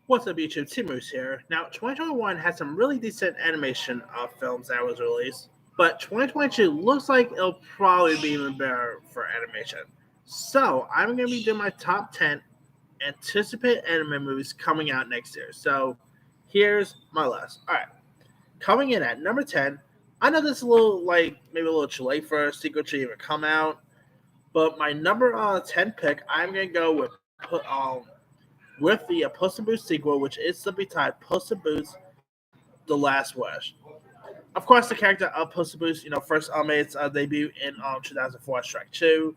What's up, YouTube? T-Moose here. Now, 2021 had some really decent animation films that was released, but 2022 looks like it'll probably be even better for animation. So, I'm going to be doing my top 10 anticipated anime movies coming out next year. So, here's my list. All right, coming in at number 10. I know this is a little like maybe a little too late for a sequel to even come out, but my number 10 pick, I'm going to go with the Puss in Boots sequel, which is simply titled Puss in Boots: The Last Wish. Of course, the character of Puss in Boots, first made its debut in 2004 Shrek 2,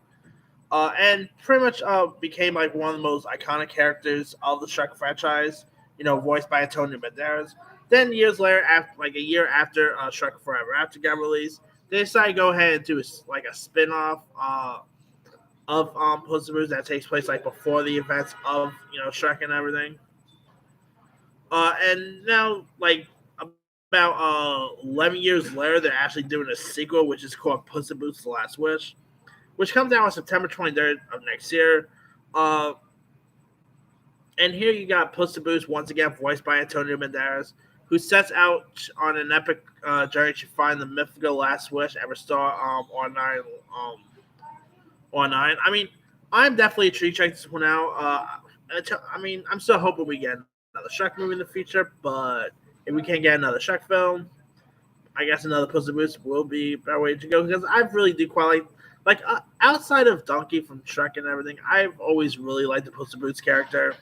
and pretty much became like one of the most iconic characters of the Shrek franchise. Voiced by Antonio Banderas. Then years later, after like a year after Shrek Forever After got released, they decided to go ahead and do like a spin-off of Puss in Boots that takes place like before the events of Shrek and everything. And now about 11 years later, they're actually doing a sequel, which is called Puss in Boots: The Last Wish, which comes out on September 23rd of next year. Uh, and here you got Puss in Boots once again, voiced by Antonio Banderas, who sets out on an epic journey to find the mythical last wish and restore um, online. I mean, I'm definitely intrigued to check this one out. I mean, I'm still hoping we get another Shrek movie in the future, but if we can't get another Shrek film, I guess another Puss in Boots will be a better way to go because I really do quite outside of Donkey from Shrek and everything. I've always really liked the Puss in Boots character,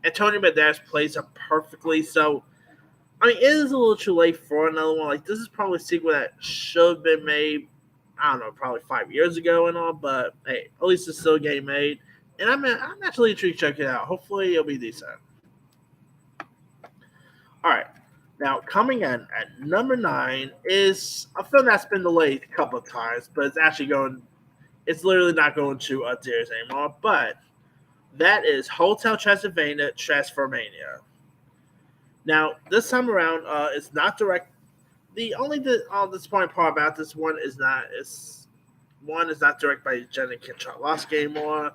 and Tony Banderas plays him perfectly. So I mean, it is a little too late for another one. Like this is probably a sequel that should have been made. I don't know, probably 5 years ago and all. But hey, at least it's still getting made, and I'm actually intrigued to check it out. Hopefully, it'll be decent. All right. Now, coming in at number 9 is a film that's been delayed a couple of times, but it's actually going. It's literally not going to theaters anymore. But that is Hotel Transylvania Transformania. Now, this time around, it's not direct. The only disappointing part about this one is not directed by Jenny Konchalovsky anymore.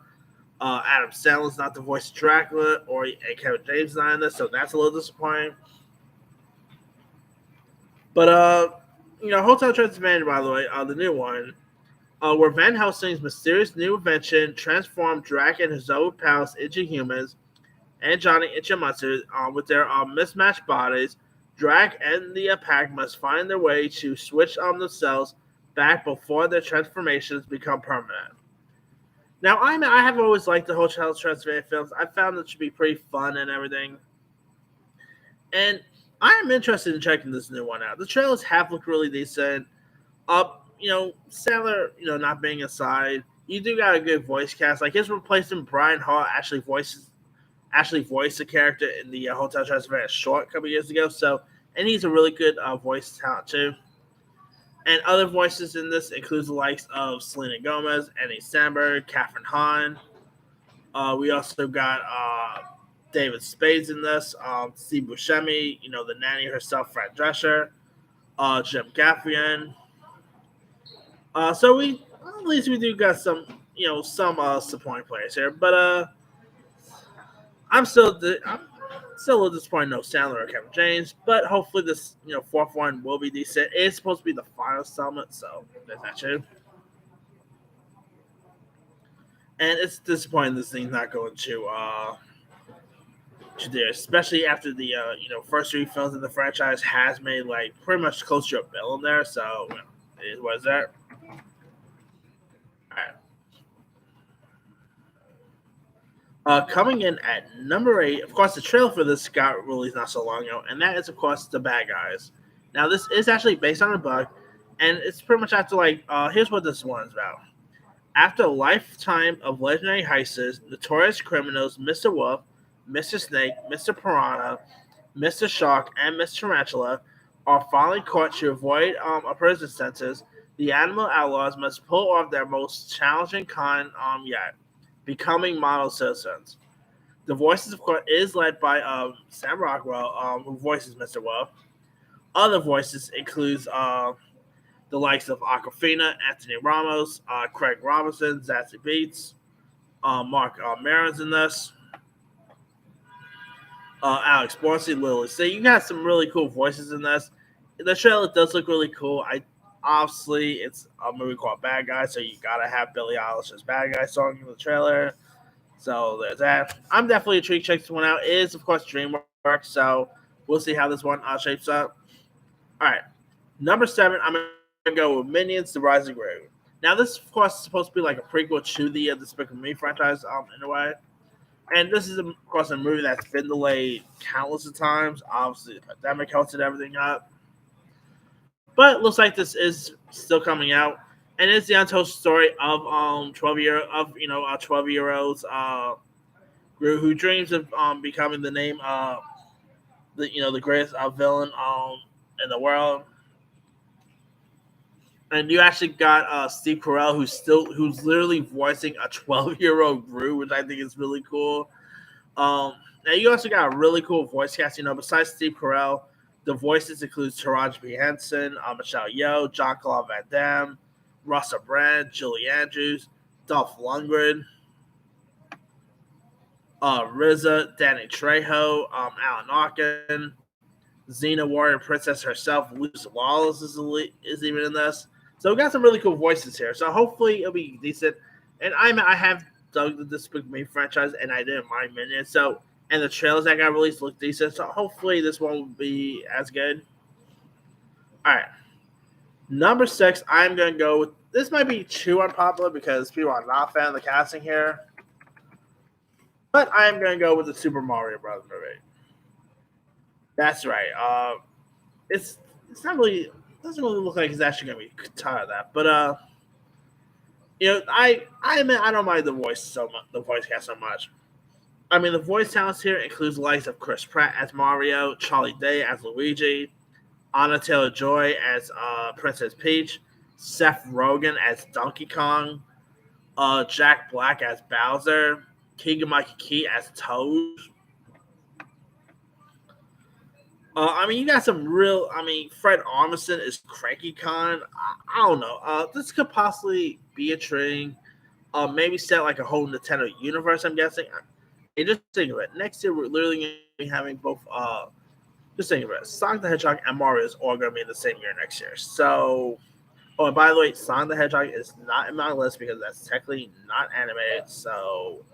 Adam Sandler's not the voice of Dracula, and Kevin James not in this, so that's a little disappointing. But Hotel Transylvania, by the way, the new one, where Van Helsing's mysterious new invention transformed Drac and his old pals into humans, and Johnny into monsters with their mismatched bodies. Drac and the pack must find their way to switch on themselves back before their transformations become permanent. Now, I have always liked the Hotel Transylvania films. I found them to be pretty fun and everything. And I am interested in checking this new one out. The trailers have looked really decent. Sandler, not being aside, you do got a good voice cast. Like his replacement, Brian Hall, actually voiced the character in the Hotel Transylvania short a couple years ago. So, and he's a really good voice talent too. And other voices in this includes the likes of Selena Gomez, Annie Samberg, Katherine Hahn. We also got David Spades in this, Steve Buscemi, the nanny herself, Fran Drescher, Jim Gaffigan. So we at least we do got some supporting players here, but I'm still a little disappointed no Sandler or Kevin James, but hopefully this fourth one will be decent. It's supposed to be the final installment, so there's that too. And it's disappointing this thing's not going to there, especially after the first 3 films in the franchise has made like pretty much close to a billion there. So it was that. All right. Coming in at number 8, of course, the trailer for this got released not so long ago, and that is, of course, The Bad Guys. Now, this is actually based on a book, and it's pretty much after, here's what this one is about. After a lifetime of legendary heists, notorious criminals Mr. Wolf, Mr. Snake, Mr. Piranha, Mr. Shark, and Mr. Tarantula are finally caught to avoid a prison sentence. The animal outlaws must pull off their most challenging con yet, becoming model citizens. The voices, of course, is led by Sam Rockwell, who voices Mr. Wolf. Other voices includes the likes of Aquafina, Anthony Ramos, Craig Robinson, Zazie Beetz, Mark Maron's in this. Alex Borsi, Lily. So you got some really cool voices in this. The trailer does look really cool. I obviously it's a movie called Bad Guy, so you gotta have Billie Eilish's Bad Guy song in the trailer. So there's that. I'm definitely intrigued to check this one out. It is of course DreamWorks, so we'll see how this one shapes up. All right, number seven. I'm gonna go with Minions: The Rising Gru. Now this of course is supposed to be like a prequel to the Despicable Me franchise, in a way. And this is, of course, a movie that's been delayed countless of times. Obviously, the pandemic helped everything up. But it looks like this is still coming out. And it's the untold story of 12-year-olds who dreams of becoming the name the greatest villain in the world. And you actually got Steve Carell, who's literally voicing a 12-year-old Gru, which I think is really cool. Now you also got a really cool voice cast. Besides Steve Carell, the voices include Taraji P Henson, Michelle Yeoh, John Claude Van Damme, Russell Brand, Julie Andrews, Dolph Lundgren, RZA, Danny Trejo, Alan Arkin, Xena Warrior Princess herself, Lucy Lawless is even in this. So we got some really cool voices here. So hopefully it'll be decent. And I have dug the Despicable Me franchise, and I didn't mind Minions. So and the trailers that got released look decent. So hopefully this one will be as good. All right, number six. I'm gonna go with this. Might be too unpopular because people are not a fan of the casting here, but I'm gonna go with the Super Mario Brothers movie. That's right. It's not really doesn't really look like it's actually gonna be tired of that. But I admit I don't mind the voice so much, the voice cast so much. I mean, the voice talents here includes the likes of Chris Pratt as Mario, Charlie Day as Luigi, Anna Taylor Joy as Princess Peach, Seth Rogen as Donkey Kong, Jack Black as Bowser, Keegan Michael Key as Toad. I mean, you got some real. I mean, Fred Armisen is Cranky Khan. I don't know. This could possibly be a thing. Maybe set like a whole Nintendo universe. I'm guessing. And just think of it. Next year, we're literally going to be having both. Just think of it. Sonic the Hedgehog and Mario is all going to be in the same year next year. So, oh, and by the way, Sonic the Hedgehog is not in my list because that's technically not animated. So,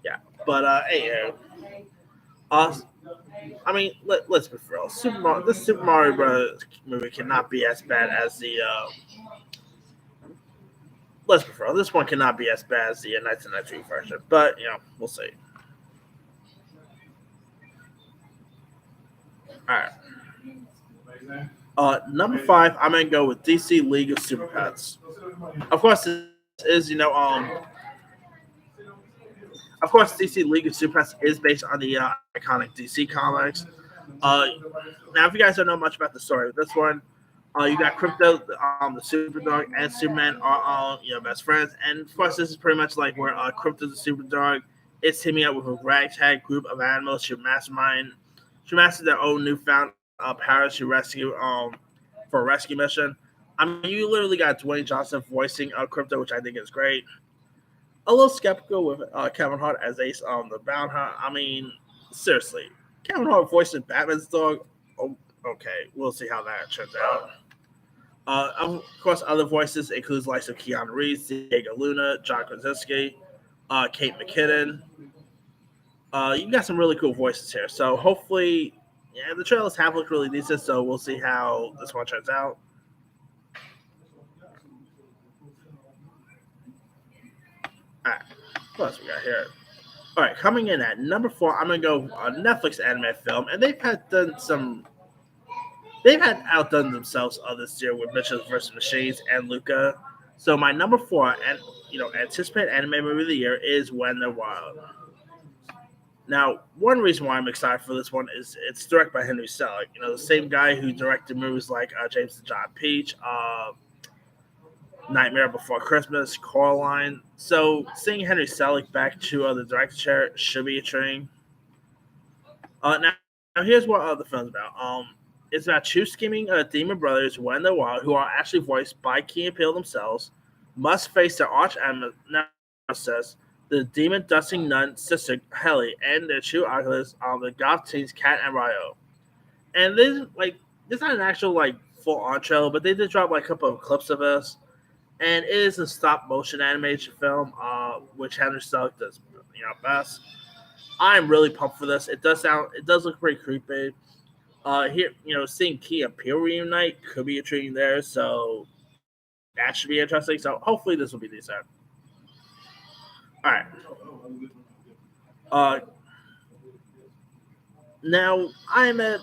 yeah. But hey, I mean, let's be real. This Super Mario Bros. Movie cannot be as bad as the. Let's be real. This one cannot be as bad as the 1993 version, but we'll see. All right. Number five, I'm gonna go with DC League of Super Pets. Of course, this is of course, DC League of Super Pets is based on the iconic DC comics. Now, if you guys don't know much about the story of this one, you got Crypto, the Superdog, and Superman are all best friends. And of course, this is pretty much like where Crypto the Superdog is teaming up with a ragtag group of animals to master their own newfound powers to rescue for a rescue mission. I mean, you literally got Dwayne Johnson voicing Crypto, which I think is great. A little skeptical with Kevin Hart as Ace on the Bound Hunt. I mean, seriously, Kevin Hart voicing Batman's dog. Oh, okay, we'll see how that turns out. Of course, other voices includes likes of Keanu Reeves, Diego Luna, John Krasinski, Kate McKinnon. You got some really cool voices here. So hopefully, the trailers have looked really decent. So we'll see how this one turns out. All right, what else we got here? All right, coming in at number four, I'm gonna go a Netflix anime film, and they've had outdone themselves this year with Mitchell vs. Machines and Luca. So my number four and anticipated anime movie of the year is When They're Wild. Now, one reason why I'm excited for this one is it's directed by Henry Selick, the same guy who directed movies like James and John Peach, Nightmare Before Christmas, Coraline. So seeing Henry Selick back to the director chair should be a treat. Now here's what the film's about. It's about two scheming demon brothers, when they're wild, who are actually voiced by Key and Peele themselves, must face their arch nemesis, the demon dusting nun sister Helly and their two oculus on the goth teens Cat and Ryo. And this is not an actual full on trailer, but they did drop a couple of clips of this. And it is a stop motion animation film, which Henry Selick does best. I'm really pumped for this. It does look pretty creepy. Here, seeing Key and Peele reunite could be intriguing there, so that should be interesting. So hopefully this will be decent. All right. Uh, Now I'm at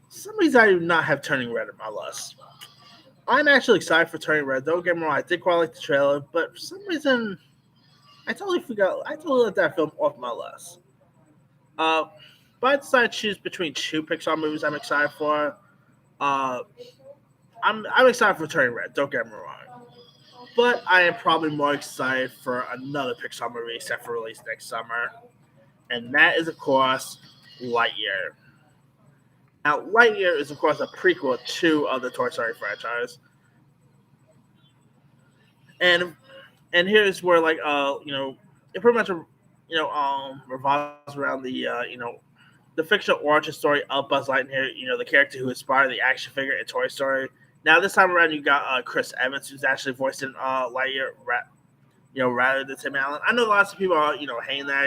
some reason I do not have Turning Red on my list. I'm actually excited for Turning Red. Don't get me wrong, I did quite like the trailer, but for some reason I totally forgot. I totally let that film off my list. Uh, but I decided to choose between two Pixar movies I'm excited for. Uh, I'm excited for Turning Red. Don't get me wrong, but I am probably more excited for another Pixar movie set for release next summer, and that is of course Lightyear. Now, Lightyear is of course a prequel to the Toy Story franchise, and here's where it pretty much revolves around the fictional origin story of Buzz Lightyear, the character who inspired the action figure in Toy Story. Now this time around, you got Chris Evans, who's actually voicing Lightyear, rather than Tim Allen. I know lots of people are hating that